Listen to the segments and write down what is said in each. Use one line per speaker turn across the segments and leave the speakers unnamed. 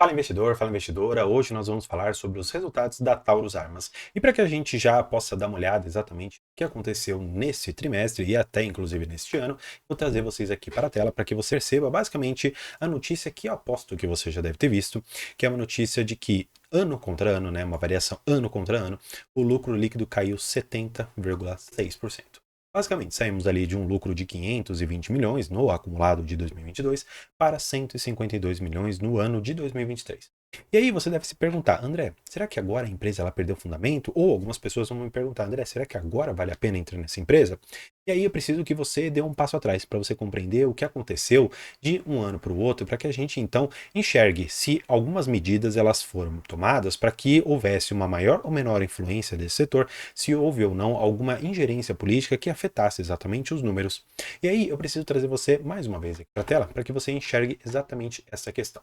Fala investidor, fala investidora. Hoje nós vamos falar sobre os resultados da Taurus Armas. E para que a gente já possa dar uma olhada exatamente o que aconteceu nesse trimestre e até inclusive neste ano, vou trazer vocês aqui para a tela para que você perceba basicamente a notícia que eu aposto que você já deve ter visto, que é uma notícia de que ano contra ano, né, uma variação ano contra ano, o lucro líquido caiu 70,6%. Basicamente, saímos ali de um lucro de 520 milhões no acumulado de 2022 para 152 milhões no ano de 2023. E aí você deve se perguntar, André, será que agora a empresa ela perdeu fundamento? Ou algumas pessoas vão me perguntar, André, será que agora vale a pena entrar nessa empresa? E aí eu preciso que você dê um passo atrás para você compreender o que aconteceu de um ano para o outro, para que a gente então enxergue se algumas medidas elas foram tomadas para que houvesse uma maior ou menor influência desse setor, se houve ou não alguma ingerência política que afetasse exatamente os números. E aí eu preciso trazer você mais uma vez aqui para a tela para que você enxergue exatamente essa questão.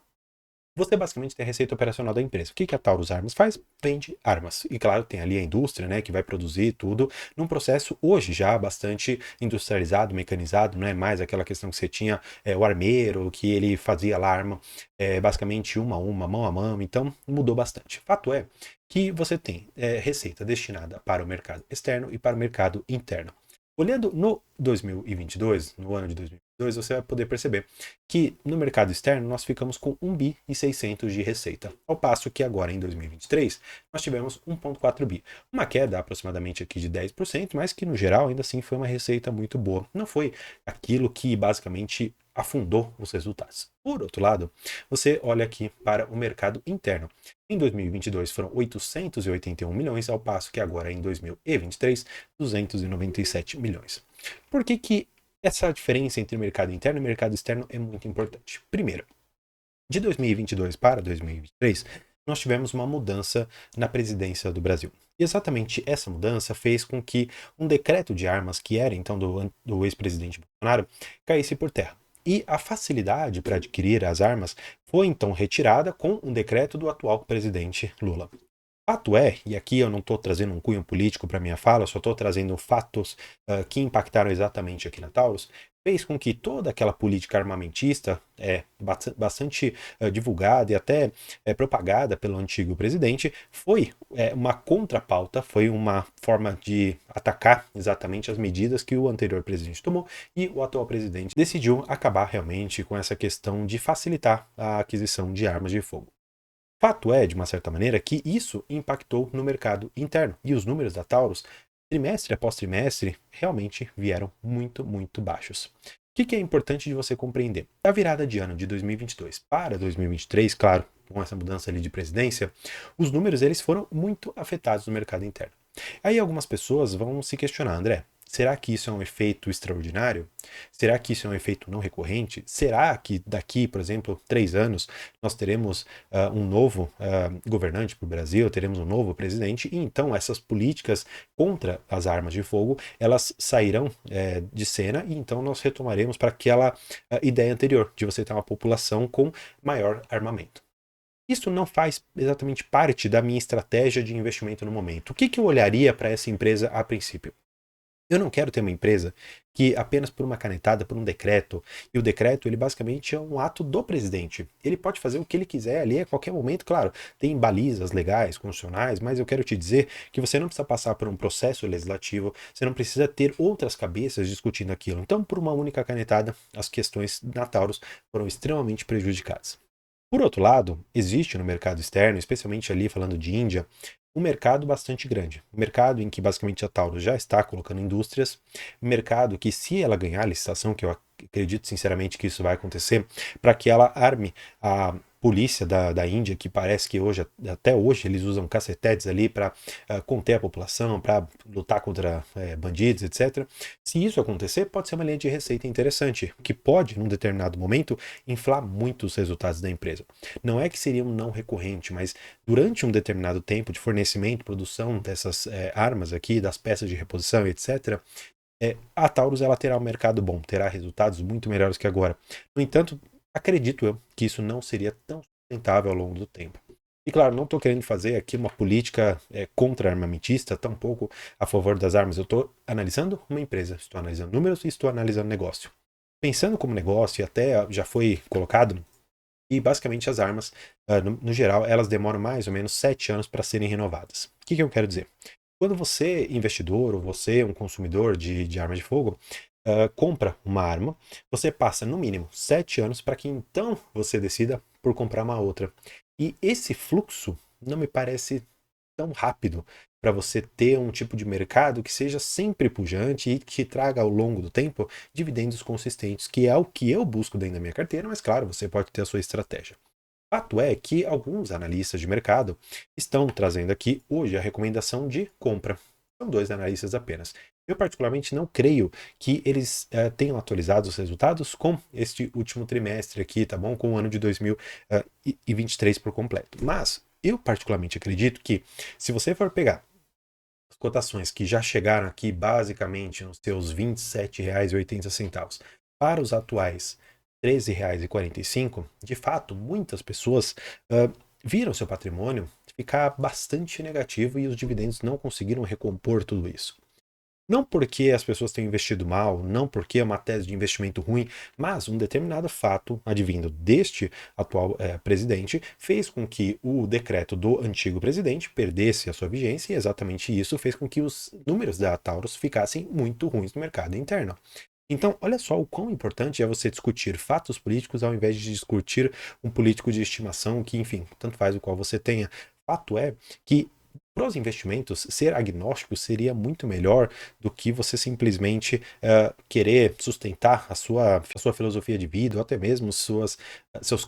Você basicamente tem a receita operacional da empresa. O que a Taurus Armas faz? Vende armas. E claro, tem ali a indústria, né, que vai produzir tudo num processo hoje já bastante industrializado, mecanizado, não é mais aquela questão que você tinha o armeiro, que ele fazia a arma basicamente uma a uma, mão a mão, então mudou bastante. Fato é que você tem receita destinada para o mercado externo e para o mercado interno. Olhando no 2022, no ano de 2022, você vai poder perceber que no mercado externo nós ficamos com 1 bi e 600 de receita, ao passo que agora em 2023 nós tivemos 1,4 bi. Uma queda aproximadamente aqui de 10%, mas que no geral ainda assim foi uma receita muito boa. Não foi aquilo que basicamente afundou os resultados. Por outro lado, você olha aqui para o mercado interno. Em 2022 foram 881 milhões, ao passo que agora em 2023, 297 milhões. Por que essa diferença entre mercado interno e mercado externo é muito importante? Primeiro, de 2022 para 2023, nós tivemos uma mudança na presidência do Brasil. E exatamente essa mudança fez com que um decreto de armas, que era então do ex-presidente Bolsonaro, caísse por terra. E a facilidade para adquirir as armas foi então retirada com um decreto do atual presidente Lula. Fato é, e aqui eu não estou trazendo um cunho político para minha fala, só estou trazendo fatos que impactaram exatamente aqui na Taurus, fez com que toda aquela política armamentista, bastante divulgada e até propagada pelo antigo presidente, foi uma contrapauta, foi uma forma de atacar exatamente as medidas que o anterior presidente tomou e o atual presidente decidiu acabar realmente com essa questão de facilitar a aquisição de armas de fogo. Fato é, de uma certa maneira, que isso impactou no mercado interno e os números da Taurus, trimestre após trimestre, realmente vieram muito, muito baixos. O que é importante de você compreender? A virada de ano de 2022 para 2023, claro, com essa mudança ali de presidência, os números eles foram muito afetados no mercado interno. Aí algumas pessoas vão se questionar, André, será que isso é um efeito extraordinário? Será que isso é um efeito não recorrente? Será que daqui, por exemplo, 3 anos, nós teremos um novo governante para o Brasil, teremos um novo presidente, e então essas políticas contra as armas de fogo, elas sairão de cena, e então nós retomaremos para aquela ideia anterior, de você ter uma população com maior armamento. Isso não faz exatamente parte da minha estratégia de investimento no momento. O que eu olharia para essa empresa a princípio? Eu não quero ter uma empresa que apenas por uma canetada, por um decreto, e o decreto ele basicamente é um ato do presidente. Ele pode fazer o que ele quiser ali a qualquer momento, claro, tem balizas legais, constitucionais, mas eu quero te dizer que você não precisa passar por um processo legislativo, você não precisa ter outras cabeças discutindo aquilo. Então, por uma única canetada, as questões na Taurus foram extremamente prejudicadas. Por outro lado, existe no mercado externo, especialmente ali falando de Índia, um mercado bastante grande. Um mercado em que basicamente a Taurus já está colocando indústrias, um mercado que, se ela ganhar a licitação, que eu acredito sinceramente que isso vai acontecer, para que ela arme a polícia da Índia, que parece que hoje, até hoje, eles usam cacetetes ali para conter a população, para lutar contra bandidos, etc. Se isso acontecer, pode ser uma linha de receita interessante, que pode, num determinado momento, inflar muito os resultados da empresa. Não é que seria um não recorrente, mas durante um determinado tempo de fornecimento, produção dessas armas aqui, das peças de reposição, etc., a Taurus ela terá um mercado bom, terá resultados muito melhores que agora. No entanto, acredito eu que isso não seria tão sustentável ao longo do tempo. E claro, não estou querendo fazer aqui uma política contra-armamentista, tampouco a favor das armas. Eu estou analisando uma empresa, estou analisando números e estou analisando negócio. Pensando como negócio, e até já foi colocado E basicamente as armas, no geral, elas demoram mais ou menos 7 anos para serem renovadas. O que eu quero dizer? Quando você, investidor, ou você, um consumidor de arma de fogo, compra uma arma, você passa no mínimo 7 anos para que então você decida por comprar uma outra. E esse fluxo não me parece tão rápido para você ter um tipo de mercado que seja sempre pujante e que traga ao longo do tempo dividendos consistentes, que é o que eu busco dentro da minha carteira, mas claro, você pode ter a sua estratégia. Fato é que alguns analistas de mercado estão trazendo aqui hoje a recomendação de compra. São dois analistas apenas. Eu particularmente não creio que eles tenham atualizado os resultados com este último trimestre aqui, tá bom? Com o ano de 2023 por completo. Mas eu particularmente acredito que se você for pegar as cotações que já chegaram aqui basicamente nos seus R$ 27,80 para os atuais R$ 13,45, de fato, muitas pessoas viram seu patrimônio ficar bastante negativo e os dividendos não conseguiram recompor tudo isso. Não porque as pessoas tenham investido mal, não porque é uma tese de investimento ruim, mas um determinado fato advindo deste atual presidente fez com que o decreto do antigo presidente perdesse a sua vigência e exatamente isso fez com que os números da Taurus ficassem muito ruins no mercado interno. Então, olha só o quão importante é você discutir fatos políticos ao invés de discutir um político de estimação que, enfim, tanto faz o qual você tenha. Fato é que para os investimentos, ser agnóstico seria muito melhor do que você simplesmente querer sustentar a sua filosofia de vida, ou até mesmo seus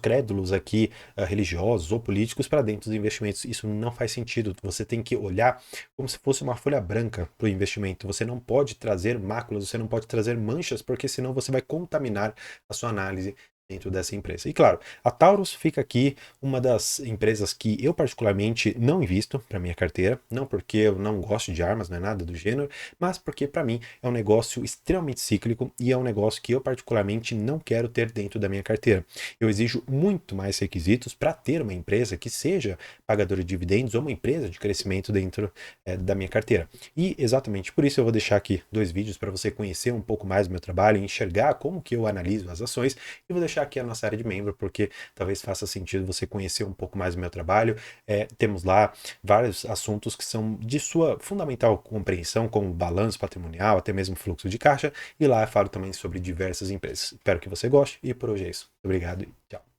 crédulos aqui religiosos ou políticos para dentro dos investimentos. Isso não faz sentido. Você tem que olhar como se fosse uma folha branca para o investimento. Você não pode trazer máculas, você não pode trazer manchas, porque senão você vai contaminar a sua análise dentro dessa empresa. E claro, a Taurus fica aqui uma das empresas que eu particularmente não invisto para minha carteira, não porque eu não gosto de armas, não é nada do gênero, mas porque para mim é um negócio extremamente cíclico e é um negócio que eu particularmente não quero ter dentro da minha carteira. Eu exijo muito mais requisitos para ter uma empresa que seja pagadora de dividendos ou uma empresa de crescimento dentro da minha carteira. E exatamente por isso eu vou deixar aqui 2 vídeos para você conhecer um pouco mais do meu trabalho, enxergar como que eu analiso as ações e vou deixar aqui a nossa área de membro, porque talvez faça sentido você conhecer um pouco mais do meu trabalho. Temos lá vários assuntos que são de sua fundamental compreensão, como balanço patrimonial, até mesmo fluxo de caixa, e lá eu falo também sobre diversas empresas. Espero que você goste e por hoje é isso. Obrigado e tchau.